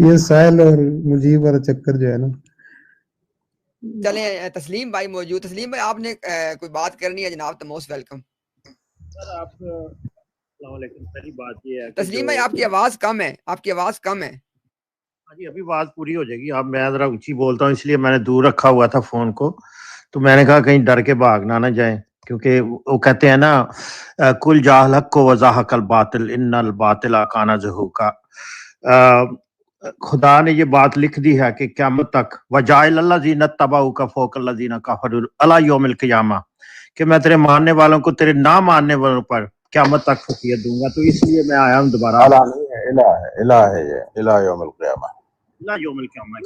یہ سائل اور مجیب والا چکر جو ہے نا. چلیں تسلیم بھائی موجود. تسلیم بھائی آپ نے کوئی بات کرنی ہے جناب تو موسٹ ویلکم. سر آپ السلام علیکم. پہلی بات یہ ہے تسلیم بھائی آپ کی آواز کم ہے, آپ کی آواز کم ہے. ہاں جی ابھی آواز پوری ہو جائے گی. اب میں ذرا اونچی بولتا ہوں اس لیے میں نے دور رکھا ہوا تھا فون کو, تو میں نے کہا کہیں ڈر کے بھاگنا نہ جائیں, کیونکہ وہ کہتے ہیں نا کل جاہل حق کو وضاحق الباطل ان الباطل کان زہوقا. خدا نے یہ بات لکھ دی ہے کہ قیامت تک وجائل الذین اتبعوک فوق الذین کفروا الی یوم القیامہ, کہ میں تیرے ماننے والوں کو تیرے نہ ماننے والوں پر قیامت تک فضیلت دوں گا. تو اس لیے میں آیا ہوں دوبارہ. الہ نہیں ہے, الہ ہے یہ, الہ یوم القیامہ, الہ یوم القیامہ.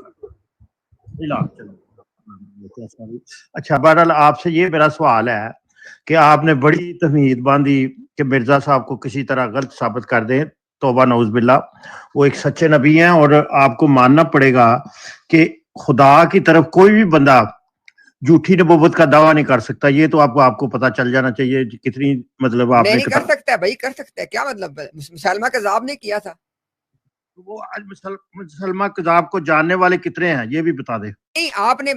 اچھا بہرحال آپ سے یہ میرا سوال ہے کہ آپ نے بڑی تمہید باندھی کہ مرزا صاحب کو کسی طرح غلط ثابت کر دیں. توبہ نعوذ باللہ, وہ ایک سچے نبی ہیں اور آپ کو ماننا پڑے گا کہ خدا کی طرف کوئی بھی بندہ جھوٹی نبوت کا دعویٰ نہیں کر سکتا. یہ تو آپ کو پتہ چل جانا چاہیے کتنی مطلب آپ نے نہیں کر سکتا ہے بھائی, کر سکتا ہے. کیا مطلب مسلمہ کذاب نے کیا تھا. وہ مسلمہ کذاب کو جاننے والے کتنے ہیں یہ بھی بتا دیں. نہیں آپ نے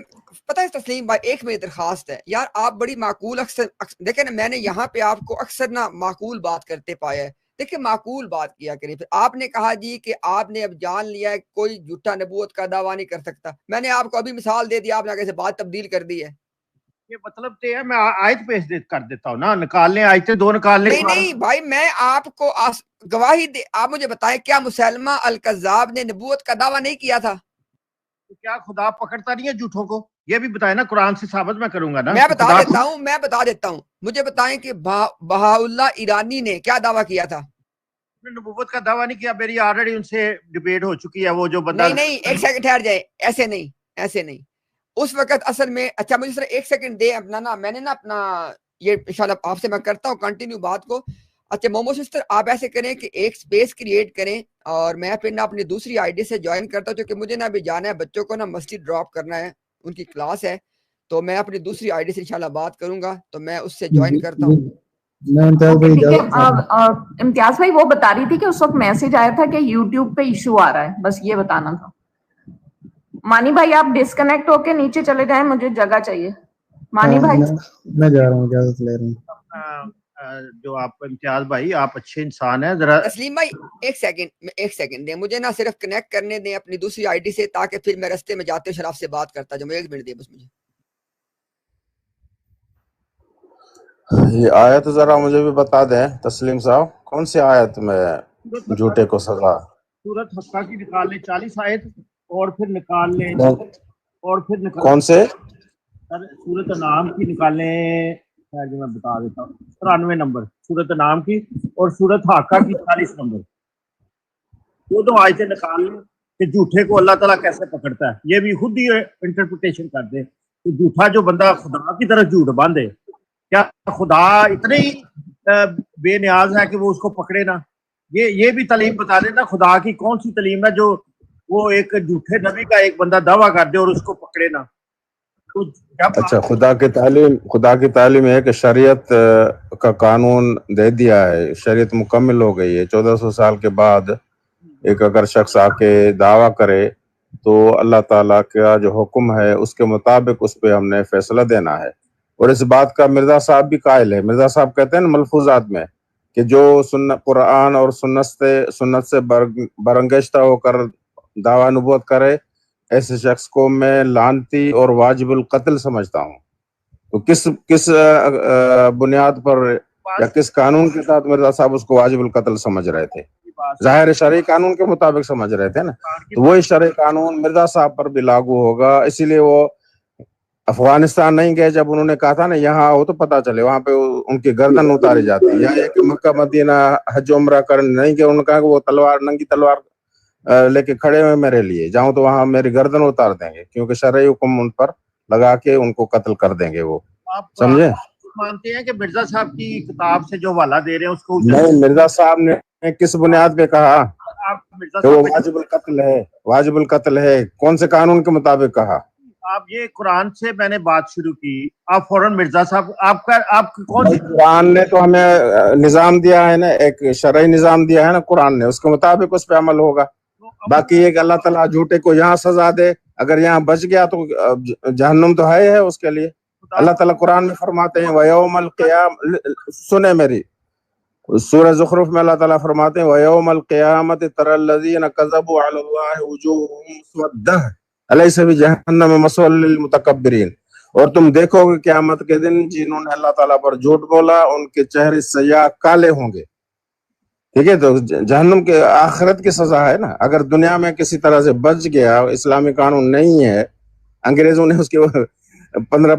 پتہ ہے تسلیم بھائی, ایک میری درخواست ہے یار, آپ بڑی معقول اکثر دیکھیں نا, میں نے یہاں پہ آپ کو اکثر نا معقول بات کرتے پایا ہے. دیکھیں معقول بات کیا کریں. پھر آپ نے کہا جی کہ آپ نے اب جان لیا ہے کوئی جھوٹا نبوت کا دعویٰ نہیں کر سکتا. میں نے آپ کو ابھی مثال دے دی, آپ نے آگے سے بات تبدیل کر دی ہے. یہ مطلب تو ہے میں آیت پیش کر دیتا ہوں نا, نکال لیں آیتیں دو نکال لیں. نہیں بھائی, میں آپ کو گواہی دے, آپ مجھے بتائیں کیا مسلمہ الکذاب نے نبوت کا دعویٰ نہیں کیا تھا؟ کیا خدا پکڑتا نہیں ہے جھوٹوں کو؟ یہ بھی بتائیں نا, قرآن سے ثابت میں کروں گا نا. میں بتا دیتا ہوں. مجھے بتائیں کہ بہاء اللہ ایرانی نے کیا دعویٰ کیا تھا؟ نبوت کا دعویٰ نہیں کیا. میری آلریڈی ان سے ڈیبیٹ ہو چکی ہے. وہ جو بندہ نہیں ایک سیکنڈ ٹھہر جائے, ایسے نہیں اس وقت اصل میں. اچھا مجھے صرف ایک سیکنڈ دے اپنا نا, میں نے نا اپنا یہ انشاءاللہ آپ سے میں کرتا ہوں کنٹینیو بات کو. اچھا مومو سسٹر آپ ایسے کریں کہ ایک سپیس کریٹ کریں اور میں پھر نا اپنی دوسری آئی ڈی سے جوائن کرتا ہوں, کیونکہ مجھے نا ابھی جانا ہے بچوں کو نا مسجد ڈراپ کرنا ہے, ان کی کلاس ہے. تو میں اپنی دوسری آئی ڈی سے انشاءاللہ بات کروں گا, تو میں اس سے جوائن کرتا ہوں. امتیاز بھائی وہ بتا رہی تھی کہ اس وقت میسج آیا تھا کہ یوٹیوب پہ ایشو آ رہا ہے, بس یہ بتانا تھا. مانی بھائی آپ ڈسکنیکٹ ہو کے نیچے چلے جائیں, مجھے جگہ چاہیے. مانی بھائی میں جا رہا ہوں, اجازت لے رہا ہوں. جو آپ امتیاز بھائی آپ اچھے انسان ہیں. ذرا تسلیم بھائی ایک سیکنڈ دیں مجھے نا, صرف کنیکٹ کرنے دیں اپنی دوسری آئی ڈی سے, تاکہ پھر میں رستے میں جاتے شراف سے بات کرتا جاؤں. ایک منٹ دیں بس مجھے. یہ آیت ذرا مجھے بھی بتا دیں تسلیم صاحب, کون سی آیت میں جھوٹے کو سزا؟ سورۃ حقہ کی نکال لیں 40 آیت, اور پھر نکال لیں کون سے؟ سورۃ انعام کی نکال لیں, جو میں بتا دیتا ہوں 93 نمبر سورۃ انعام کی, اور سورۃ حقہ کی 40 نمبر. وہ دو آیتیں نکال لیں کہ جھوٹے کو اللہ تعالیٰ کیسے پکڑتا ہے. یہ بھی خود ہی انٹرپریٹیشن کر دیں کہ جھوٹا جو بندہ خدا کی طرف جھوٹ باندھے, کیا خدا اتنے ہی بے نیاز ہے کہ وہ اس کو پکڑے نا؟ یہ بھی تعلیم بتا دینا خدا کی کون سی تعلیم ہے جو وہ ایک جھوٹے نبی کا ایک بندہ دعویٰ کر دے اور اس کو پکڑے نا. اچھا خدا کی تعلیم ہے کہ شریعت کا قانون دے دیا ہے, شریعت مکمل ہو گئی ہے. 1400 سال کے بعد ایک اگر شخص آ کے دعویٰ کرے تو اللہ تعالیٰ کا جو حکم ہے اس کے مطابق اس پہ ہم نے فیصلہ دینا ہے. اور اس بات کا مرزا صاحب بھی قائل ہے. مرزا صاحب کہتے ہیں نا ملفوظات میں کہ جو قرآن اور سنت سے برانگیختہ ہو کر دعویٰ نبوت کرے, ایسے شخص کو میں لعنتی اور واجب القتل سمجھتا ہوں. تو کس بنیاد پر یا کس قانون کے ساتھ مرزا صاحب اس کو واجب القتل سمجھ رہے تھے؟ ظاہر شرعی قانون کے مطابق سمجھ رہے تھے نا, تو وہی شرعی قانون مرزا صاحب پر بھی لاگو ہوگا. اسی لیے وہ افغانستان نہیں گئے. جب انہوں نے کہا تھا نا یہاں آؤ تو پتہ چلے, وہاں پہ ان کی گردن اتاری جاتی ہے. یا کہ مکہ مدینہ حج عمرہ کرنے نہیں گئے, انہوں نے کہا کہ وہ ننگی تلوار لے کے کھڑے ہوئے میرے لیے, جاؤں تو وہاں میری گردن اتار دیں گے, کیونکہ شرعی حکم ان پر لگا کے ان کو قتل کر دیں گے. وہ سمجھے؟ مانتے ہیں کہ مرزا صاحب کی کتاب سے جو حوالہ دے رہے ہیں اس کو نہیں, مرزا صاحب نے کس بنیاد پہ کہا کہ وہ واجب القتل ہے؟ واجب القتل ہے کون سے قانون کے مطابق کہا؟ آپ یہ قرآن سے میں نے بات شروع کی, آپ فوراً مرزا صاحب آپ کون سی قرآن نے تو ہمیں نظام دیا ہے نا, ایک شرعی نظام دیا ہے نا قرآن نے, اس کے مطابق اس پہ عمل ہوگا. باقی ایک اللہ تعالیٰ جھوٹے کو یہاں سزا دے, اگر یہاں بچ گیا تو جہنم تو ہے اس کے لیے. اللہ تعالیٰ قرآن میں فرماتے ہیں وَيَوْمَ الْقِيَامَةِ, سنیں میری, سورہ زخرف میں اللہ تعالیٰ فرماتے ہیں وَيَوْمَ الْقِيَامَةِ تَرَى الَّذِينَ كَذَبُوا عَلَى اللَّهِ وُجُوهُهُمْ مُسْوَدَّةٌ أَلَيْسَ بِجَهَنَّمَ مَثْوًى لِلْمُتَكَبِّرِينَ, اور تم دیکھو کہ قیامت کے دن جنہوں نے اللہ تعالیٰ پر جھوٹ بولا ان کے چہرے سیاہ کالے ہوں گے. ٹھیک ہے, تو جہنم کے آخرت کی سزا ہے نا. اگر دنیا میں کسی طرح سے بچ گیا, اسلامی قانون نہیں ہے, انگریزوں نے اس کے 15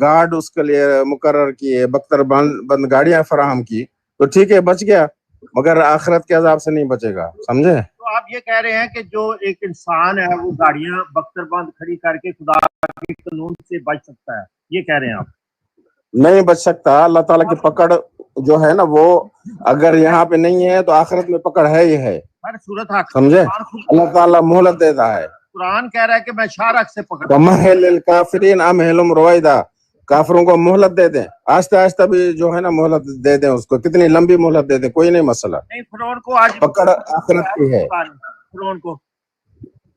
گارڈ اس کے لیے مقرر کیے, بختر بند گاڑیاں فراہم کی, تو ٹھیک ہے بچ گیا, مگر آخرت کے عذاب سے نہیں بچے گا. سمجھے؟ تو آپ یہ کہہ رہے ہیں کہ جو ایک انسان ہے وہ گاڑیاں بختر بند کھڑی کر کے خدا کے قانون سے بچ سکتا ہے, یہ کہہ رہے ہیں آپ؟ نہیں بچ سکتا. اللہ تعالیٰ کی پکڑ جو ہے نا, وہ اگر یہاں پہ نہیں ہے تو آخرت میں پکڑ ہے ہی ہے. سمجھے؟ اللہ تعالیٰ مہلت دیتا ہے. قرآن کہہ رہا ہے کہ میں شارک سے پکڑ وَمَهِّلِ الْكَافِرِينَ أَمْهِلْهُمْ رُوَيْدًا, کافروں کو مہلت دے دیں, آہستہ آہستہ بھی جو ہے نا مہلت دے دیں اس کو, کتنی لمبی مہلت دے دیں, کوئی نہیں مسئلہ. نہیں, فرعون کو آج پکڑ آخرت کی ہے. فرعون کو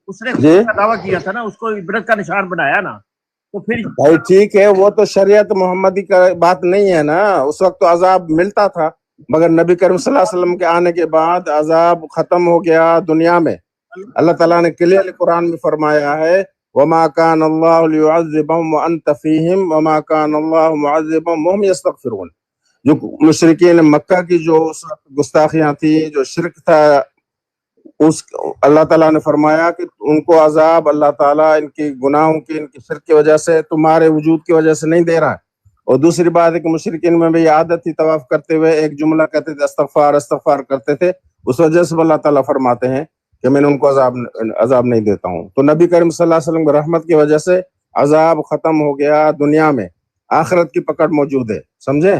اس نے دعویٰ کیا تھا نا, اس کو عبرت کا نشان بنایا نا, تو پھر بھائی ٹھیک ہے, وہ تو شریعت محمدی کا بات نہیں ہے نا. اس وقت تو عذاب ملتا تھا, مگر نبی کریم صلی اللہ علیہ وسلم کے آنے کے بعد عذاب ختم ہو گیا دنیا میں. اللہ تعالیٰ نے کلیئرلی قرآن میں فرمایا ہے وَمَا كَانَ اللَّهُ لِيُعَذِّبَهُمْ وَأَنْتَ فِيهِمْ وَمَا كَانَ اللَّهُ مُعَذِّبَهُمْ وَهُمْ يَسْتَغْفِرُونَ. جو مشرکین مکہ کی جو گستاخیاں تھی, جو شرک تھا, اس اللہ تعالیٰ نے فرمایا کہ ان کو عذاب اللہ تعالیٰ ان کی گناہوں کی, ان کی شرک کی وجہ سے, تمہارے وجود کی وجہ سے نہیں دے رہا ہے. اور دوسری بات ہے کہ مشرکین میں بھی عادت تھی طواف کرتے ہوئے ایک جملہ کہتے تھے استغفار استغفار کرتے تھے, اس وجہ سے اللہ تعالیٰ فرماتے ہیں کہ میں نے ان کو عذاب نہیں دیتا ہوں. تو نبی کریم صلی اللہ علیہ وسلم کی رحمت کی وجہ سے عذاب ختم ہو گیا دنیا میں, آخرت کی پکڑ موجود ہے. سمجھے؟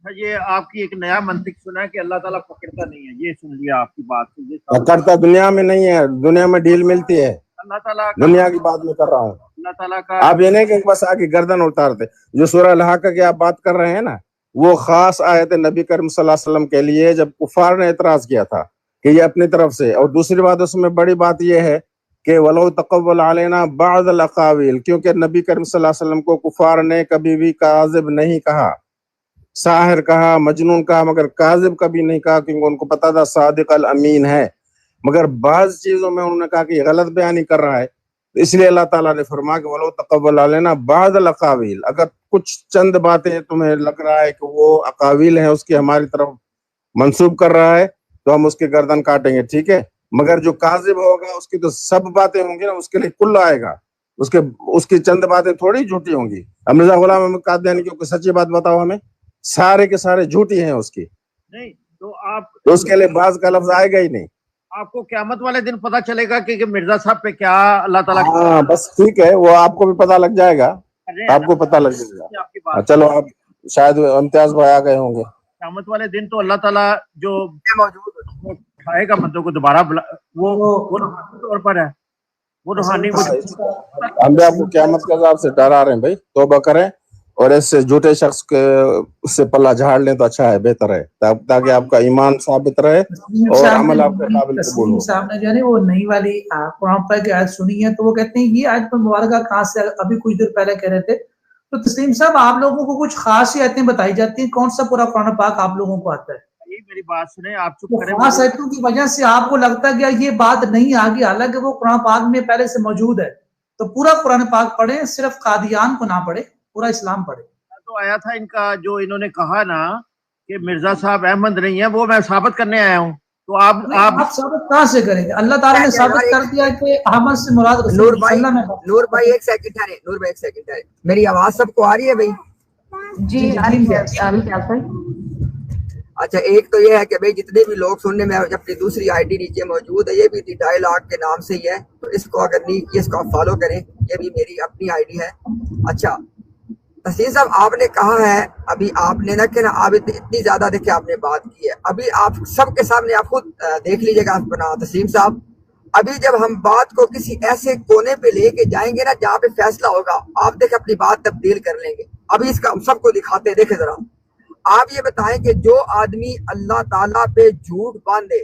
یہ آپ کی ایک نیا منطق سنا ہے کہ اللہ تعالیٰ پکڑتا نہیں ہے, یہ سن لیا آپ کی بات سے. پکڑتا دنیا میں نہیں ہے, دنیا میں ڈیل ملتی ہے. اللہ تعالیٰ دنیا کی بات میں کر رہا ہوں. اللہ تعالیٰ کا آپ یہ نہیں کہ بس آگے گردن اتارتے. جو سورہ الحاقہ کی آپ بات کر رہے ہیں نا, وہ خاص آیت نبی کریم صلی اللہ علیہ وسلم کے لیے جب کفار نے اعتراض کیا تھا کہ یہ اپنی طرف سے. اور دوسری بات اس میں بڑی بات یہ ہے کہ وَلَوْ تَقَوَّلَ عَلَيْنَا بَعْضَ الْأَقَاوِيلِ, کیونکہ نبی کریم صلی اللہ علیہ وسلم کو کفار نے کبھی بھی کاذب نہیں کہا, ساحر کہا, مجنون کہا, مگر کاذب کبھی نہیں کہا, کیونکہ ان کو پتا تھا صادق الامین ہے. مگر بعض چیزوں میں انہوں نے کہا کہ یہ غلط بیانی کر رہا ہے, اس لیے اللہ تعالیٰ نے فرمایا کہ وَلَوْ تَقَوَّلَ عَلَيْنَا بَعْضَ الْأَقَاوِيلِ, اگر کچھ چند باتیں تمہیں لگ رہا ہے کہ وہ اقاویل ہیں اس کی ہماری طرف منسوب کر رہا ہے تو ہم اس کے گردن کاٹیں گے, ٹھیک ہے. مگر جو کاذب ہوگا اس کی تو سب باتیں ہوں گی نا, اس کے لیے کل آئے گا, اس کی چند باتیں تھوڑی جھوٹی ہوں گی. مرزا غلام احمد قادیانی کی سچی بات بتاؤ ہمیں, سارے کے سارے جھوٹی ہیں اس کی. نہیں تو آپ تو اس کے لیے بعض کا لفظ آئے گا ہی نہیں. آپ کو قیامت والے دن پتا چلے گا کہ مرزا صاحب پہ کیا اللہ تعالیٰ. ہاں بس ٹھیک ہے, وہ آپ کو بھی پتا لگ جائے گا, آپ کو پتا لگ جائے گا. چلو آپ شاید امتیاز بھائی آ گئے ہوں گے. قیامت والے دن تو اللہ تعالیٰ جو موجود اٹھائے گا بندوں کو دوبارہ, وہ طور پر ہے, وہ روحانی. ہم بھی آپ کو قیامت کے عذاب سے ڈرا رہے ہیں بھائی, توبہ کریں اور اس سے جھوٹے شخص کے سے پلہ جھاڑ لیں تو اچھا ہے, بہتر ہے, تاکہ آپ کا ایمان ثابت رہے اور عمل آپ کے قابل قبول ہو. صاحب نے جو ہے وہ نئی والی قرآن پاک کی آیت سنی ہے, تو وہ کہتے ہیں یہ آیت مبارکہ کہاں سے, ابھی کچھ دیر پہلے کہہ رہے تھے. تو تسلیم صاحب آپ لوگوں کو کچھ خاص آیتیں بتائی جاتی ہیں, کون سا پورا قرآن پاک آپ لوگوں کو آتا ہے؟ میری بات سنیں, آپ چپ کریں. خاص آیتوں کی وجہ سے آپ کو لگتا ہے کہ یہ بات نہیں آگی, حالانکہ وہ قرآن پاک میں پہلے سے موجود ہے. تو پورا قرآن پاک پڑھیں, صرف قادیان کو نہ پڑھیں, پورا اسلام پڑھیں. تو آیا تھا ان کا جو انہوں نے کہا نا کہ مرزا صاحب احمد نہیں ہے, وہ میں ثابت کرنے آیا ہوں. تو آپ ثابت کہاں سے کریں گے؟ اللہ تعالیٰ نے ثابت کر دیا کہ احمد سے مراد نور بھائی ایک سیکنڈ ٹھہرے, نور بھائی ایک سیکنڈ ٹھہرے, میری آواز سب کو آ رہی ہے بھائی؟ جی اچھا, ایک تو یہ ہے کہ بھائی جتنے بھی لوگ سننے میں, اپنی دوسری آئی ڈی نیچے موجود ہے, یہ بھی دی ڈائیلاگ کے نام سے ہی ہے, تو اس کو اگر نہیں کی اس کو آپ فالو کریں, یہ بھی میری اپنی آئی ڈی ہے. اچھا تسلیم صاحب, آپ نے کہا ہے ابھی, آپ نے نہ کہ نا آپ اتنی زیادہ دیکھیں آپ نے بات کی ہے, ابھی آپ سب کے سامنے آپ خود دیکھ لیجیے گا اپنا تسلیم صاحب. ابھی جب ہم بات کو کسی ایسے کونے پہ لے کے جائیں گے نا جہاں پہ فیصلہ ہوگا, آپ دیکھیں اپنی بات تبدیل کر لیں گے. ابھی اس کا ہم سب کو دکھاتے ہیں, دیکھیں ذرا. آپ یہ بتائیں کہ جو آدمی اللہ تعالیٰ پہ جھوٹ باندھے,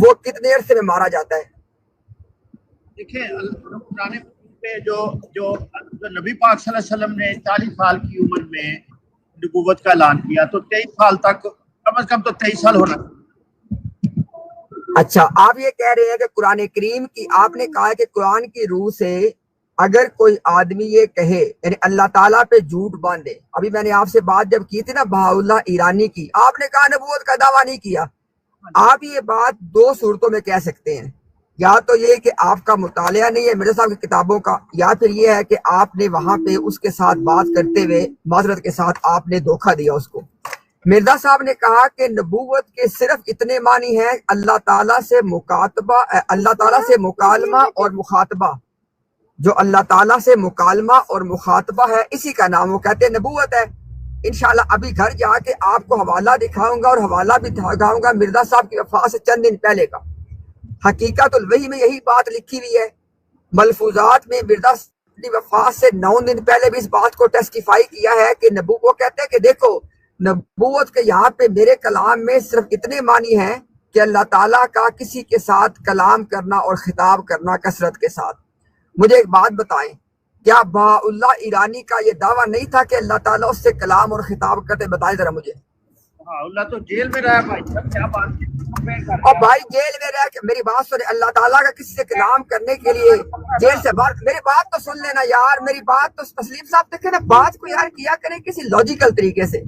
وہ کتنے عرصے میں مارا جاتا ہے؟ دیکھیں قرآن پہ جو جو نبی پاک صلی اللہ علیہ وسلم نے 40 سال کی عمر میں نبوت کا اعلان کیا تو 23 سال تک کم از کم تو 23 سال ہونا. اچھا آپ یہ کہہ رہے ہیں کہ قرآن کریم کی آپ نے کہا کہ قرآن کی روح سے اگر کوئی آدمی یہ کہے یعنی اللہ تعالیٰ پہ جھوٹ باندھے. ابھی میں نے آپ سے بات جب کی تھی نا بہاءاللہ ایرانی کی, آپ نے کہا نبوت کا دعویٰ نہیں کیا. آپ یہ بات دو صورتوں میں کہہ سکتے ہیں, یا تو یہ کہ آپ کا مطالعہ نہیں ہے مرزا صاحب کی کتابوں کا, یا پھر یہ ہے کہ آپ نے وہاں پہ اس کے ساتھ بات کرتے ہوئے معذرت کے ساتھ آپ نے دھوکہ دیا اس کو. مرزا صاحب نے کہا کہ نبوت کے صرف اتنے معنی ہیں اللہ تعالیٰ سے مکاتبہ, اللہ تعالیٰ سے مکالمہ اور مخاطبہ. جو اللہ تعالیٰ سے مکالمہ اور مخاطبہ ہے اسی کا نام وہ کہتے ہیں نبوت ہے. انشاءاللہ ابھی گھر جا کے آپ کو حوالہ دکھاؤں گا, اور حوالہ بھی دکھاؤں گا مرزا صاحب کی وفات سے چند دن پہلے کا. حقیقت الوحی میں یہی بات لکھی ہوئی ہے. ملفوظات میں مرزا صاحب کی وفات سے 9 دن پہلے بھی اس بات کو ٹیسٹیفائی کیا ہے کہ وہ کہتے ہیں کہ دیکھو نبوت کے یہاں پہ میرے کلام میں صرف اتنے معنی ہیں کہ اللہ تعالیٰ کا کسی کے ساتھ کلام کرنا اور خطاب کرنا کثرت کے ساتھ. مجھے ایک بات بتائیں, کیا بہاءاللہ ایرانی کا یہ دعویٰ نہیں تھا کہ اللہ تعالیٰ اس سے کلام اور خطاب کرتے؟ بتائیں ذرا مجھے. اللہ تو جیل میں رہا بھائی صاحب, کیا بات کی. اور بھائی جیل میں رہ کے میری بات سنے, اللہ تعالیٰ کا کسی سے کلام کرنے کے لیے جیل سے باہر, میری بات تو سن لینا یار, میری بات تو تسلیم صاحب دیکھیں نا, بات کو یار کیا کریں کسی لاجیکل طریقے سے.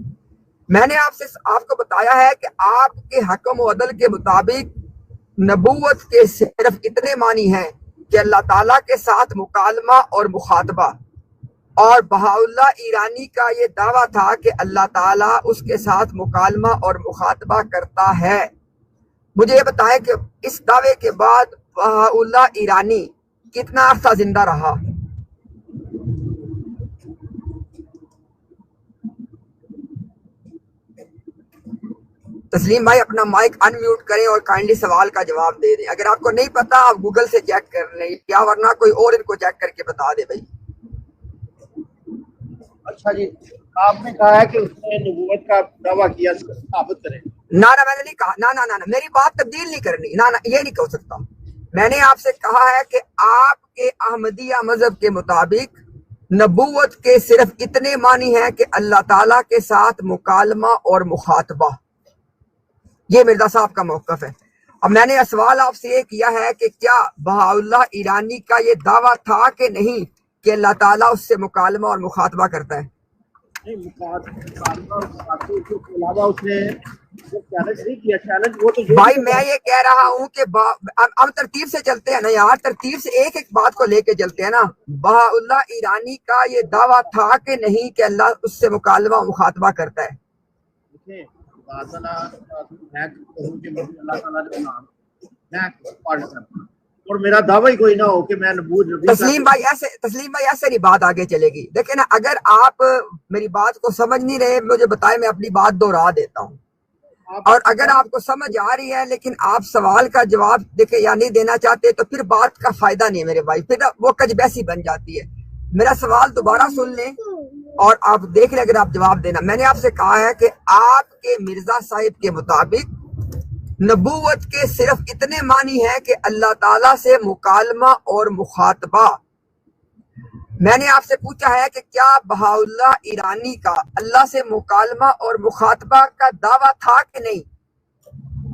میں نے آپ کو بتایا ہے کہ آپ کے حکم و عدل کے مطابق نبوت کے صرف اتنے معنی ہیں کہ اللہ تعالیٰ کے ساتھ مکالمہ اور مخاطبہ. اور بہاءاللہ ایرانی کا یہ دعویٰ تھا کہ اللہ تعالیٰ اس کے ساتھ مکالمہ اور مخاطبہ کرتا ہے. مجھے یہ بتائیں کہ اس دعوے کے بعد بہاءاللہ ایرانی کتنا عرصہ زندہ رہا؟ تسلیم بھائی اپنا مائک ان میوٹ کریں اور کائنڈلی سوال کا جواب دے دیں. اگر آپ کو نہیں پتا آپ گوگل سے چیک کر لیں, یا ورنہ کوئی اور ان کو چیک کر کے بتا دے بھائی. اچھا جی, آپ نے کہا ہے کہ اس نے نبوت کا دعویٰ کیا, ثابت کریں. نہ میں نے نہیں کہا, نہ میری بات تبدیل نہیں کرنی, نہ یہ نہیں کہہ سکتا. میں نے آپ سے کہا ہے کہ آپ کے احمدیہ مذہب کے مطابق نبوت کے صرف اتنے معنی ہیں کہ اللہ تعالیٰ کے ساتھ مکالمہ اور مخاطبہ. یہ مرزا صاحب کا موقف ہے. اب میں نے سوال آپ سے یہ کیا ہے کہ کیا بہاءاللہ ایرانی کا یہ دعویٰ تھا کہ نہیں کہ اللہ تعالیٰ اس سے مکالمہ اور مخاطبہ کرتا ہے؟ نہیں, مکالمہ اور مخاطبہ کے علاوہ اس نے چیلنج نہیں کیا. چیلنج وہ تو بھائی میں یہ کہہ رہا ہوں کہ ہم ترتیب سے چلتے ہیں نا یار, ترتیب سے ایک ایک بات کو لے کے چلتے ہیں نا. بہاءاللہ ایرانی کا یہ دعویٰ تھا کہ نہیں کہ اللہ اس سے مکالمہ اور مخاطبہ کرتا ہے؟ اور میرا دعویٰ ہی کوئی نہ ہو کہ میں نبوت. تسلیم بھائی ایسے نہیں بات آگے چلے گی. دیکھیں نا, اگر آپ میری بات کو سمجھ نہیں رہے مجھے بتائیں, میں اپنی بات دوہرا دیتا ہوں. اور اگر آپ کو سمجھ آ رہی ہے لیکن آپ سوال کا جواب دیکھیں یا نہیں دینا چاہتے تو پھر بات کا فائدہ نہیں ہے میرے بھائی, پھر وہ کج بیسی بن جاتی ہے. میرا سوال دوبارہ سن لیں اور آپ دیکھ لیں اگر آپ جواب دینا. میں نے آپ سے کہا ہے کہ آپ کے مرزا صاحب کے مطابق نبوت کے صرف اتنے معنی ہیں کہ اللہ تعالیٰ سے مکالمہ اور مخاطبہ. میں نے آپ سے پوچھا ہے کہ کیا بہاءاللہ ایرانی کا اللہ سے مکالمہ اور مخاطبہ کا دعویٰ تھا کہ نہیں؟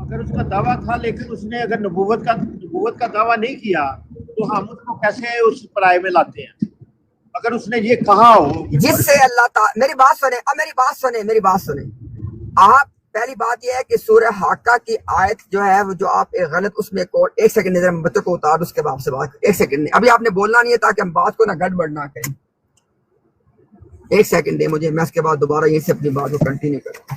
اگر اس کا دعویٰ تھا لیکن اس نے اگر نبوت کا دعویٰ نہیں کیا تو ہم اس کو کیسے اس پرائے میں لاتے ہیں؟ اگر اس نے یہ کہا ہو جس سے اللہ تعالیٰ, میری بات سنیں. آپ پہلی بات یہ ہے کہ سورہ حاقہ کی آیت جو ہے وہ جو آپ ایک غلط اس میں ایک سیکنڈ نظر بچوں کو اتار, اس کے بعد سے بات ایک سیکنڈ نہیں, ابھی آپ نے بولنا نہیں ہے تاکہ ہم بات کو نہ گڑبڑ نہ کریں. ایک سیکنڈ دیں مجھے, میں اس کے بعد دوبارہ یہیں سے اپنی بات کو کنٹینیو کروں.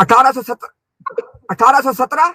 1817।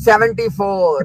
74।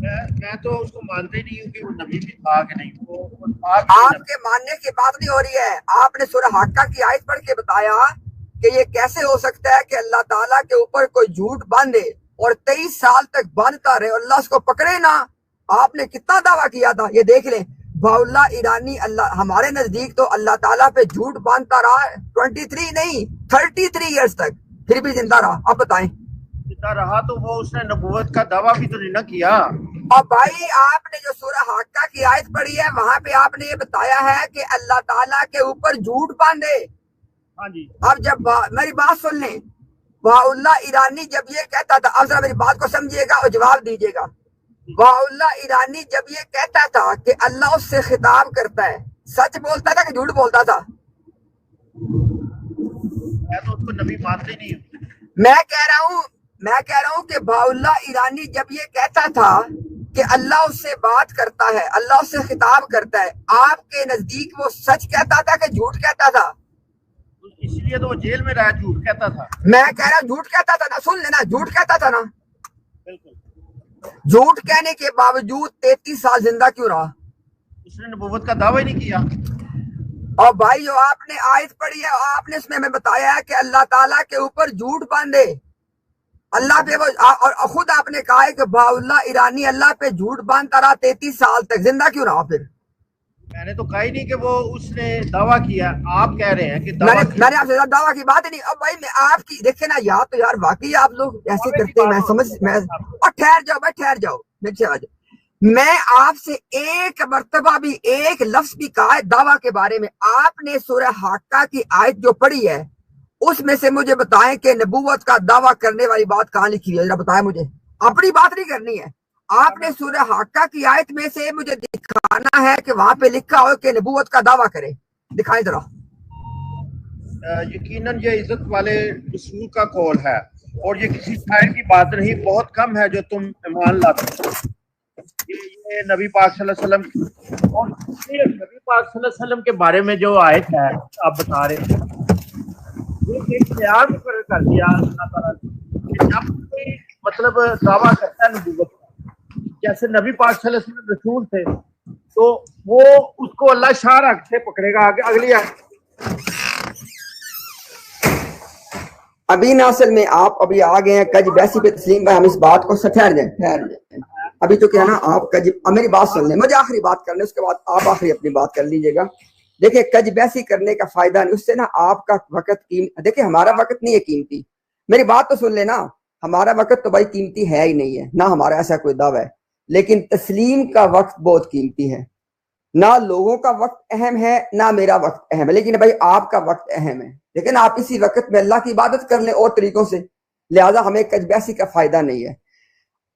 میں تو اس کو مانتا ہی نہیں ہوں کہ وہ نبی بھی تھا کہ نہیں. وہ تھا کہ آپ کے ماننے کی بات نہیں ہو رہی ہے. آپ نے سورہ حاقہ کی آیت پڑھ کے بتایا کہ یہ کیسے ہو سکتا ہے کہ اللہ تعالیٰ کے اوپر کوئی جھوٹ باندھے اور 23 سال تک باندھتا رہے اور اللہ اس کو پکڑے نہ. آپ نے کتنا دعویٰ کیا تھا یہ دیکھ لیں. بہاءاللہ ایرانی اللہ ہمارے نزدیک تو اللہ تعالیٰ پہ جھوٹ باندھتا رہا 23 نہیں 33 ایئرس تک, پھر بھی زندہ رہا. آپ بتائیں. زندہ رہا تو وہ اس نے نبوت کا دعویٰ بھی تو نہیں نہ کیا. اور بھائی آپ نے جو سورہ حاقہ کی آیت پڑھی ہے وہاں پہ آپ نے یہ بتایا ہے کہ اللہ تعالیٰ کے اوپر جھوٹ باندھے. ہاں جی. اب جب میری بات سن لیں, بہاءاللہ ایرانی جب یہ کہتا تھا, اب ذرا میری بات کو سمجھیے گا اور جواب دیجیے گا. بہاءاللہ ایرانی جب یہ کہتا تھا کہ اللہ اس سے خطاب کرتا ہے, سچ بولتا تھا کہ جھوٹ بولتا تھا؟ میں تو اس کو نبی مانتے نہیں ہوں. میں کہہ رہا ہوں کہ بہاءاللہ ایرانی جب یہ کہتا تھا کہ اللہ اس سے بات کرتا ہے, اللہ اس سے خطاب کرتا ہے, آپ کے نزدیک وہ سچ کہتا تھا کہ جھوٹ کہتا تھا؟ اس لیے تو وہ جیل میں رہا جھوٹ کہتا تھا. میں کہہ رہا ہوں جھوٹ کہتا تھا نا, سن لینا, جھوٹ کہتا تھا نا. بالکل. جھوٹ کہنے کے باوجود 33 سال زندہ کیوں رہا؟ اس نے نبوت کا دعویٰ ہی نہیں کیا. اور بھائی جو آپ نے آیت پڑھی ہے آپ نے اس میں ہمیں بتایا ہے کہ اللہ تعالیٰ کے اوپر جھوٹ باندھے, اللہ پہ وہ, اور خود آپ نے کہا ہے کہ بہاءاللہ ایرانی اللہ پہ جھوٹ باندھتا رہا 33 سال تک, زندہ کیوں رہا پھر؟ میں نے تو کہا ہی نہیں کہ وہ اس نے دعویٰ کیا. آپ کہہ رہے ہیں کہ میں نے آپ سے دعویٰ کی بات ہی نہیں. اب بھائی میں آپ کی دیکھیں نا یار, تو یار واقعی آپ لوگ ایسے کرتے ہیں, میں سمجھ اور ٹھہر جاؤ بھائی, ٹھہر جاؤ, میں آپ سے ایک مرتبہ بھی ایک لفظ بھی کہا ہے دعویٰ کے بارے میں. آپ نے سورہ حاقہ کی آیت جو پڑھی ہے اس میں سے مجھے بتائیں کہ نبوت کا دعویٰ کرنے والی بات کہاں لکھی ہے, ذرا بتائیں مجھے. اپنی بات نہیں کرنی ہے, آپ نے سورہ حاقہ کی آیت میں سے مجھے دکھانا ہے کہ وہاں پہ لکھا ہو کہ نبوت کا دعویٰ کرے, دکھائیں ذرا. یقیناً یہ عزت والے رسول کا قول ہے اور یہ کسی شاعر کی بات نہیں. بہت کم ہے جو تم ایمان لاتے ہو. یہ نبی پاک صلی اللہ علیہ وسلم اور نبی پاک صلی اللہ علیہ وسلم کے بارے میں جو آیت ہے آپ بتا رہے ہیں, یہ ایک معیار مقرر کر دیا اللہ تعالیٰ نے کہ جب کوئی مطلب دعویٰ کرتا ہے نبوت کا, جیسے نبی پاک صلی اللہ علیہ وسلم رسول تھے تو وہ اس کو اللہ شاہ رکھ سے پکڑے گا. آگے اگلی آیت. ابھی ناصل میں آپ ابھی آ گئے ہیں کج بیسی پہ تسلیم بھائی, ہم اس بات کو ٹھہر جائیں. ابھی تو کیا نا آپ کج, میری بات سن لیں, مجھے آخری بات کرنے, اس کے بعد آپ آخری اپنی بات کر لیجئے گا. دیکھیں کج بیسی کرنے کا فائدہ نہیں, اس سے نا آپ کا وقت دیکھیں ہمارا وقت نہیں ہے قیمتی. میری بات تو سن لینا, ہمارا وقت تو بھائی قیمتی ہے ہی نہیں ہے, نہ ہمارا ایسا کوئی دعویٰ ہے, لیکن تسلیم کا وقت بہت قیمتی ہے. نہ لوگوں کا وقت اہم ہے نہ میرا وقت اہم ہے, لیکن بھائی آپ کا وقت اہم ہے. لیکن آپ اسی وقت میں اللہ کی عبادت کر لیں اور طریقوں سے, لہٰذا ہمیں کج بیسی کا فائدہ نہیں ہے.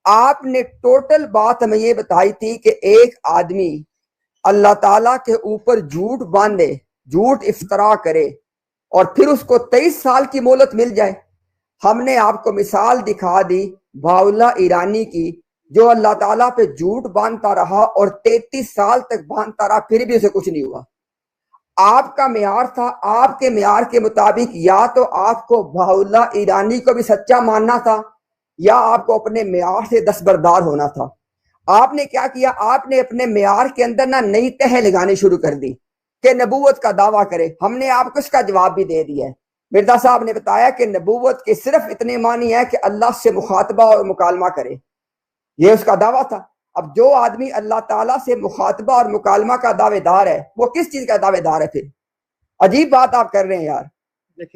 آپ نے ٹوٹل بات ہمیں یہ بتائی تھی کہ ایک آدمی اللہ تعالیٰ کے اوپر جھوٹ باندھے, جھوٹ افترا کرے اور پھر اس کو 23 سال کی مہلت مل جائے. ہم نے آپ کو مثال دکھا دی بہاءاللہ ایرانی کی, جو اللہ تعالیٰ پہ جھوٹ باندھتا رہا اور 33 سال تک باندھتا رہا, پھر بھی اسے کچھ نہیں ہوا. آپ کا معیار تھا, آپ کے معیار کے مطابق یا تو آپ کو بہاءاللہ ایرانی کو بھی سچا ماننا تھا یا آپ کو اپنے معیار سے دستبردار ہونا تھا. آپ نے کیا کیا, آپ نے اپنے معیار کے اندر نہ نئی تہیں لگانی شروع کر دی کہ نبوت کا دعویٰ کرے. ہم نے آپ کو اس کا جواب بھی دے دیا ہے. مرزا صاحب نے بتایا کہ نبوت کے صرف اتنے معنی ہے کہ اللہ سے مخاطبہ اور مکالمہ کرے, یہ اس کا دعویٰ تھا. اب جو آدمی اللہ تعالیٰ سے مخاطبہ اور مکالمہ کا دعوے دار ہے وہ کس چیز کا دعوے دار ہے؟ پھر عجیب بات آپ کر رہے ہیں یار.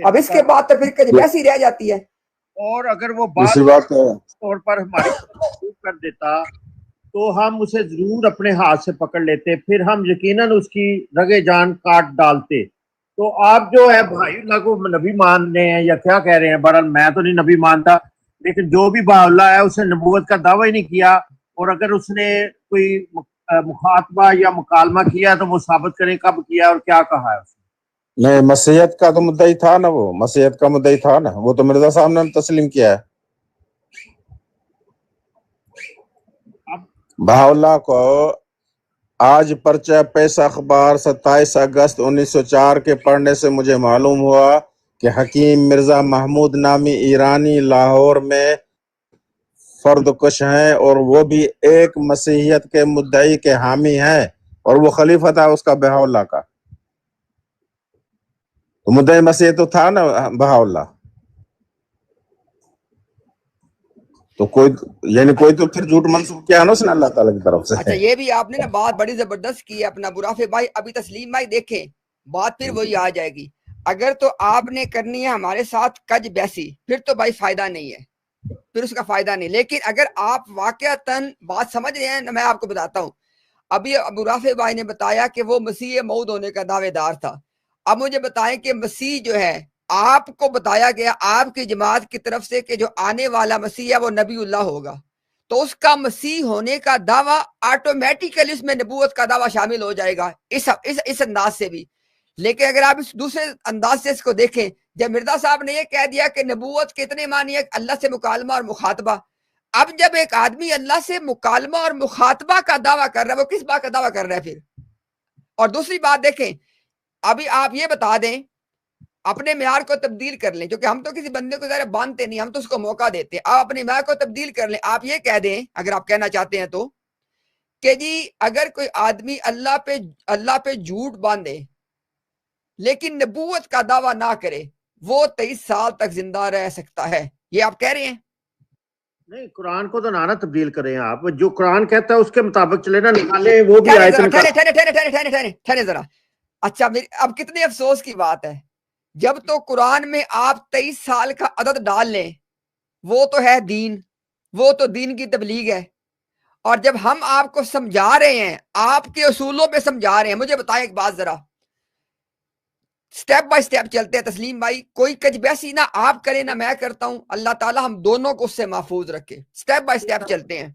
اب اس کے بعد تو پھر ویسی رہ جاتی ہے. اور اگر وہ بات طور پر ہماری کر دیتا تو ہم اسے ضرور اپنے ہاتھ سے پکڑ لیتے, پھر ہم یقیناً اس کی رگے جان کاٹ ڈالتے. تو آپ جو ہے بھائی اللہ کو نبی مان رہے ہیں یا کیا کہہ رہے ہیں, بہرحال میں تو نہیں نبی مانتا, لیکن جو بھی بہاءاللہ ہے اس نے نبوت کا دعویٰ ہی نہیں کیا, اور اگر اس نے کوئی مخاطبہ یا مکالمہ کیا تو وہ ثابت کریں کب کیا اور کیا کہا ہے اس نے. نہیں, مسیحیت کا تو مدعی تھا نا, وہ مسیحیت کا مدعی تھا نا, وہ تو مرزا صاحب نے تسلیم کیا ہے. بہاءاللہ کو آج پرچہ پیس اخبار 27 اگست 1904 کے پڑھنے سے مجھے معلوم ہوا کہ حکیم مرزا محمود نامی ایرانی لاہور میں فرد کش ہیں اور وہ بھی ایک مسیحیت کے مدعی کے حامی ہیں اور وہ خلیفہ تھا اس کا بہاء اللہ کا. تو مدعی مسیح تو تھا نا بہاء اللہ. تو کوئی یعنی کوئی تو پھر جھوٹ منسوخ کیا نا اس نے اللہ تعالیٰ کی طرف سے. اچھا یہ بھی آپ نے نا بات بڑی زبردست کی ہے اپنا برافے بھائی. ابھی تسلیم بھائی دیکھیں بات پھر وہی آ جائے گی. اگر تو آپ نے کرنی ہے ہمارے ساتھ کج بیسی پھر تو بھائی فائدہ نہیں ہے, پھر اس کا فائدہ نہیں. لیکن اگر آپ واقعتاً بات سمجھ رہے ہیں, میں آپ کو بتاتا ہوں. ابھی ابو رافع بھائی نے بتایا کہ وہ مسیح موعود ہونے کا دعوے دار تھا. اب مجھے بتائیں کہ مسیح جو ہے آپ کو بتایا گیا آپ کی جماعت کی طرف سے کہ جو آنے والا مسیح ہے وہ نبی اللہ ہوگا, تو اس کا مسیح ہونے کا دعویٰ آٹومیٹیکلی اس میں نبوت کا دعویٰ شامل ہو جائے گا اس انداز سے بھی. لیکن اگر آپ اس دوسرے انداز سے اس کو دیکھیں, جب مرزا صاحب نے یہ کہہ دیا کہ نبوت کتنے معنی ہے اللہ سے مکالمہ اور مخاطبہ, اب جب ایک آدمی اللہ سے مکالمہ اور مخاطبہ کا دعویٰ کر رہا ہے وہ کس بات کا دعویٰ کر رہا ہے پھر؟ اور دوسری بات دیکھیں, ابھی آپ یہ بتا دیں اپنے معیار کو تبدیل کر لیں, کیونکہ ہم تو کسی بندے کو ذرا باندھتے نہیں, ہم تو اس کو موقع دیتے ہیں. آپ اپنے معیار کو تبدیل کر لیں. آپ یہ کہہ دیں اگر آپ کہنا چاہتے ہیں تو کہ جی اگر کوئی آدمی اللہ پہ جھوٹ باندھے لیکن نبوت کا دعویٰ نہ کرے وہ 23 سال تک زندہ رہ سکتا ہے, یہ آپ کہہ رہے ہیں؟ نہیں, قرآن کو تو نہ تبدیل کریں آپ, جو قرآن کہتا ہے اس کے مطابق چلے نا, نکالے وہ بھی آیت ٹھہرے ذرا. اچھا اب کتنے افسوس کی بات ہے, جب تو قرآن میں آپ 23 سال کا عدد ڈال لیں وہ تو ہے دین, وہ تو دین کی تبلیغ ہے. اور جب ہم آپ کو سمجھا رہے ہیں آپ کے اصولوں پہ سمجھا رہے ہیں, مجھے بتائیں ایک بات ذرا, سٹیپ بائی سٹیپ چلتے ہیں تسلیم بھائی, کوئی کج بیسی نہ آپ کریں نہ میں کرتا ہوں, اللہ تعالی ہم دونوں کو اس سے محفوظ رکھے. سٹیپ بائی سٹیپ چلتے ہیں.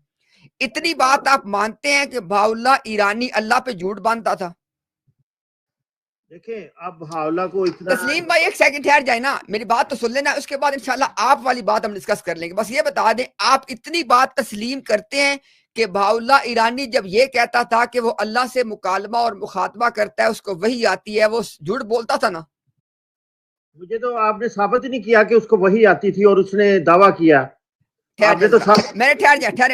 اتنی بات آپ مانتے ہیں کہ بہاء اللہ ایرانی اللہ پہ جھوٹ باندھتا تھا؟ دیکھیں اب بہاء اللہ کو اتنا, تسلیم بھائی ایک سیکنڈ ٹھہر جائے نا, میری بات تو سن لینا, اس کے بعد انشاءاللہ آپ والی بات ہم ڈسکس کر لیں گے. بس یہ بتا دیں آپ اتنی بات تسلیم کرتے ہیں کہ بہاء اللہ ایرانی جب یہ کہتا تھا کہ وہ اللہ سے مکالمہ اور مخاطبہ کرتا ہے اس کو وحی آتی ہے, وہ جھوٹ بولتا تھا نا؟ مجھے تو آپ نے ثابت ہی نہیں کیا کہ اس کو وحی آتی تھی اور اس نے دعویٰ کیا. میں نے ٹھہر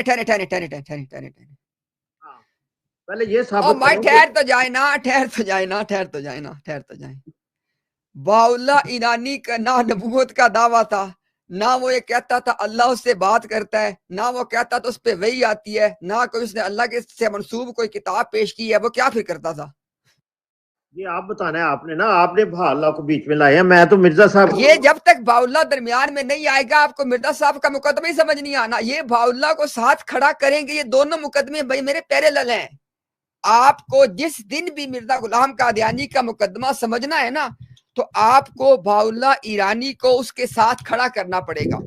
پہلے یہ او ثابت بھائی کرو ٹھہر تو جائے نا. بہاء اللہ ایرانی کا نہ نبوت کا دعویٰ تھا, نہ وہ یہ کہتا تھا اللہ اس سے بات کرتا ہے, نہ وہ کہتا تھا اس پہ وحی آتی ہے, نہ کوئی اس نے اللہ کے سے منسوب کوئی کتاب پیش کی ہے. وہ کیا پھر کرتا تھا؟ یہ آپ بتانا ہے, آپ نے نا, آپ نے بہاء اللہ کو بیچ میں لایا, میں تو مرزا صاحب. یہ جب تک بہاء اللہ درمیان میں نہیں آئے گا آپ کو مرزا صاحب کا مقدمہ ہی سمجھ نہیں آنا. یہ بہاء اللہ کو ساتھ کھڑا کریں گے, یہ دونوں مقدمے بھائی میرے پیرالل ہیں. آپ کو جس دن بھی مرزا غلام قادیانی کا مقدمہ سمجھنا ہے نا تو آپ کو بہاء اللہ ایرانی کو اس کے ساتھ کھڑا کرنا پڑے گا.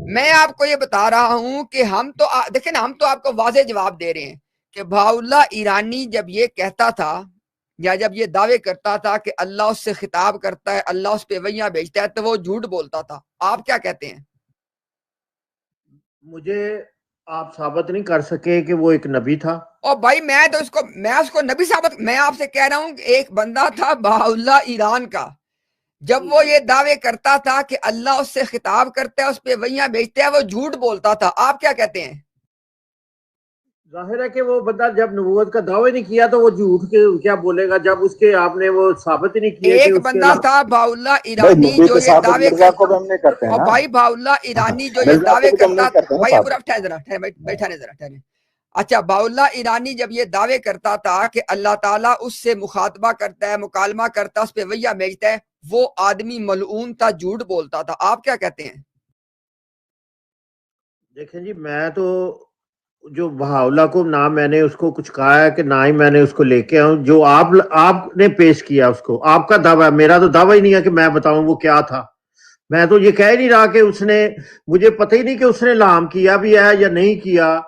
میں آپ کو یہ بتا رہا ہوں کہ ہم تو دیکھیں نا, ہم تو آپ کو واضح جواب دے رہے ہیں کہ بہاء اللہ ایرانی جب یہ کہتا تھا یا جب یہ دعوے کرتا تھا کہ اللہ اس سے خطاب کرتا ہے, اللہ اس پہ وحیاں بھیجتا ہے, تو وہ جھوٹ بولتا تھا. آپ کیا کہتے ہیں؟ مجھے آپ ثابت نہیں کر سکے کہ وہ ایک نبی تھا. اور بھائی میں اس کو نبی ثابت, میں آپ سے کہہ رہا ہوں کہ ایک بندہ تھا بہاء اللہ ایران کا, جب وہ یہ دعوے کرتا تھا کہ اللہ اس سے خطاب کرتا ہے, اس پہ وحیاں بھیجتا ہے, وہ جھوٹ بولتا تھا. آپ کیا کہتے ہیں؟ ظاہر ہے کہ وہ بندہ جب نبوت کا دعوی نہیں کیا تو وہ جھوٹ کے کیا بولے گا, جب اس کے آپ نے وہ ثابت ہی نہیں کیا. ایک بندہ تھا بہاء اللہ ایرانی جو یہ دعوے کرتا, اور بھائی بہاء اللہ ایرانی جو یہ دعوے کرتا, بھائی ابو رفت ذرا بیٹھانے ذرا ٹھہرے. اچھا, بہاء اللہ ایرانی جب یہ دعوے کرتا تھا کہ اللہ تعالیٰ اس سے مخاطبہ کرتا ہے, مکالمہ کرتا ہے, اس پہ وحیاں بھیجتا ہے, وہ آدمی ملعون تھا, جھوٹ بولتا تھا. آپ کیا کہتے ہیں؟ دیکھیں جی, میں تو جو بہاء اللہ کو نہ میں نے اس کو کچھ کہا ہے کہ نہ ہی میں نے اس کو لے کے آؤں, جو آپ نے پیش کیا اس کو, آپ کا دعویٰ ہے, میرا تو دعویٰ ہی نہیں ہے کہ میں بتاؤں وہ کیا تھا. میں تو یہ کہہ نہیں رہا کہ اس نے, مجھے پتہ ہی نہیں کہ اس نے اعلان کیا بھی ہے یا نہیں کیا.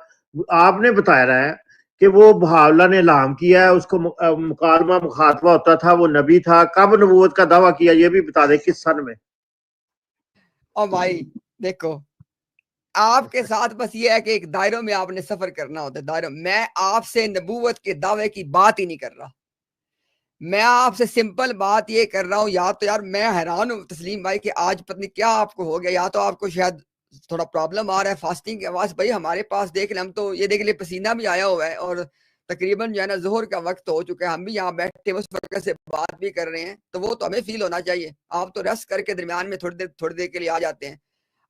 آپ نے بتایا رہا ہے کہ وہ بہاء اللہ نے اعلان کیا ہے, اس کو مکالمہ مخاطبہ ہوتا تھا, وہ نبی تھا. کب نبوت کا دعویٰ کیا یہ بھی بتا دیں, کس سن میں. اور بھائی دیکھو, آپ کے ساتھ بس یہ ہے کہ ایک دائروں میں آپ نے سفر کرنا ہوتا ہے, دائروں. میں آپ سے نبوت کے دعوے کی بات ہی نہیں کر رہا, میں آپ سے سمپل بات یہ کر رہا ہوں. یا تو یار میں حیران ہوں تسلیم بھائی کہ آج پتہ نہیں کیا آپ کو ہو گیا, یا تو آپ کو شاید تھوڑا پرابلم آ رہا ہے فاسٹنگ کی آواز بھائی ہمارے پاس دیکھ لیں, ہم تو یہ دیکھ لیں پسینہ بھی آیا ہوا ہے اور تقریباً جو ہے نا ظہر کا وقت ہو چکا ہے, ہم بھی یہاں بیٹھے اس وقت سے بات بھی کر رہے ہیں, تو وہ تو ہمیں فیل ہونا چاہیے. آپ تو ریسٹ کر کے درمیان میں تھوڑی دیر کے لیے آ جاتے ہیں.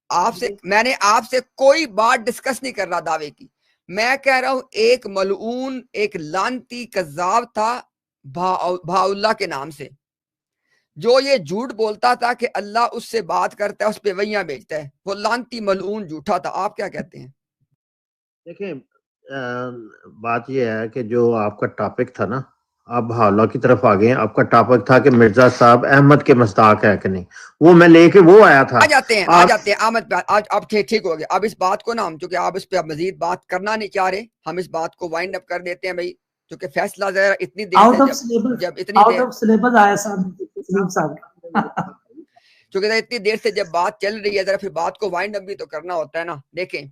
آپ سے میں نے آپ سے کوئی بات ڈسکس نہیں کر رہا دعوے کی, میں کہہ رہا ہوں ایک ملعون ایک لعنتی کذاب تھا بھا اللہ کے نام سے, جو یہ جھوٹ بولتا تھا کہ اللہ اس سے بات کرتا ہے, اس پہ وحیاں بھیجتا ہے, وہ لعنتی ملعون جھوٹا تھا. آپ کیا کہتے ہیں؟ دیکھیں بات یہ ہے کہ جو آپ کا ٹاپک تھا نا, آپ بھاولہ کی طرف آگئے ہیں. آپ کا ٹاپک تھا کہ مرزا صاحب احمد کے مصداق ہے کہ نہیں, وہ میں لے کے وہ آیا تھا. آ جاتے ہیں احمد پہ. آج اب ٹھیک ہو گیا. اب اس بات کو نا ہم چونکہ آپ اس پہ مزید بات کرنا نہیں چاہ رہے, ہم اس بات کو وائنڈ اپ کر دیتے ہیں بھائی, کیونکہ فیصلہ ذرا اتنی دیر سے جب اتنی سلیبس آیا صاحب چونکہ اتنی دیر سے جب بات چل رہی ہے ذرا پھر بات کو وائنڈ اپ بھی تو کرنا ہوتا ہے نا. دیکھیں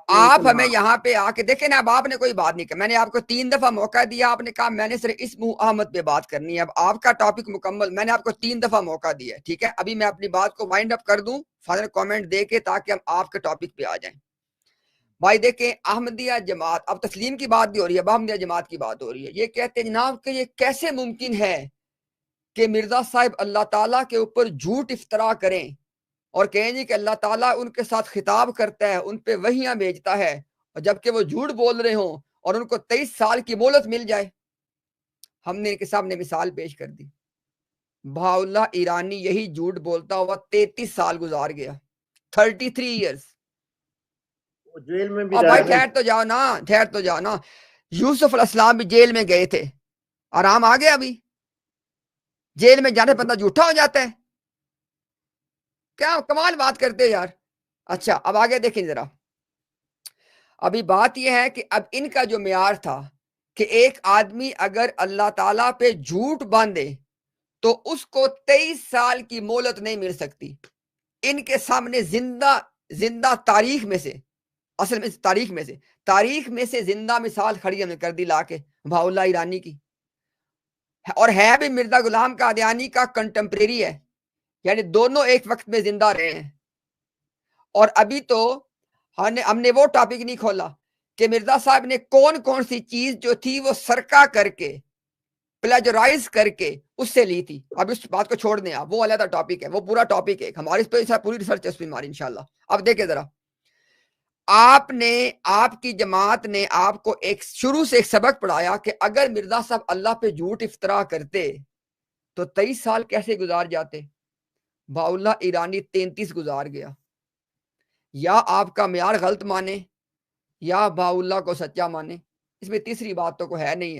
آپ ہمیں یہاں پہ آ کے دیکھیں نا, اب آپ نے کوئی بات نہیں کی, میں نے آپ کو 3 دفعہ موقع دیا, آپ نے کہا میں نے صرف اس احمد پہ بات کرنی ہے. اب آپ کا ٹاپک مکمل, میں نے آپ کو 3 دفعہ موقع دیا ہے, ٹھیک ہے. ابھی میں اپنی بات کو وائنڈ اپ کر دوں فائنل کامنٹ دے کے, تاکہ ہم آپ کے ٹاپک پہ آ جائیں. بھائی دیکھیں احمدیہ جماعت, اب تسلیم کی بات بھی ہو رہی ہے, اب احمدیہ جماعت کی بات ہو رہی ہے. یہ کہتے ہیں جناب کہ یہ کیسے ممکن ہے کہ مرزا صاحب اللہ تعالیٰ کے اوپر جھوٹ افترا کریں اور کہیں جی کہ اللہ تعالیٰ ان کے ساتھ خطاب کرتا ہے, ان پہ وحیاں بھیجتا ہے, اور جبکہ وہ جھوٹ بول رہے ہوں اور ان کو 23 سال کی مہلت مل جائے. ہم نے ان کے سامنے مثال پیش کر دی. بھا اللہ ایرانی یہی جھوٹ بولتا ہوا 33 سال گزار گیا, 33 ایئرز. جیل میں بھی اور بھائی ٹھہر تو جاؤ نا, یوسف علیہ السلام بھی جیل میں گئے تھے, آرام آ گیا. ابھی جیل میں جانے بندہ جھوٹا ہو جاتا ہے, کیا کمال بات کرتے یار. اچھا اب آگے دیکھیں ذرا. ابھی بات یہ ہے کہ اب ان کا جو معیار تھا کہ ایک آدمی اگر اللہ تعالیٰ پہ جھوٹ باندھے تو اس کو 23 سال کی مہلت نہیں مل سکتی. ان کے سامنے زندہ تاریخ میں سے, اصل میں تاریخ میں سے زندہ مثال کھڑی ہم نے کر دی لا کے بھا اللہ ایرانی کی, اور ہے بھی مرزا غلام قادیانی کا کنٹمپریری ہے, یعنی دونوں ایک وقت میں زندہ رہے ہیں. اور ابھی تو ہم نے وہ ٹاپک نہیں کھولا کہ مرزا صاحب نے کون سی چیز جو تھی وہ سرقہ کر کے پلیجرائز کر کے اس سے لی تھی. اب اس بات کو چھوڑ دیں آپ, وہ علیحدہ ٹاپک ہے, وہ پورا ٹاپک ہے ہماری, اس پہ پوری ریسرچ ہے اس پہ ہماری انشاءاللہ. اب دیکھیں ذرا, آپ کی جماعت نے آپ کو شروع سے ایک سبق پڑھایا کہ اگر مرزا صاحب اللہ پہ جھوٹ افترا کرتے تو 23 سال کیسے گزار جاتے. بھا اللہ ایرانی 33 گزار گیا. یا آپ کا معیار غلط مانے یا بھا اللہ کو سچا مانے, اس میں تیسری بات تو کوئی ہے نہیں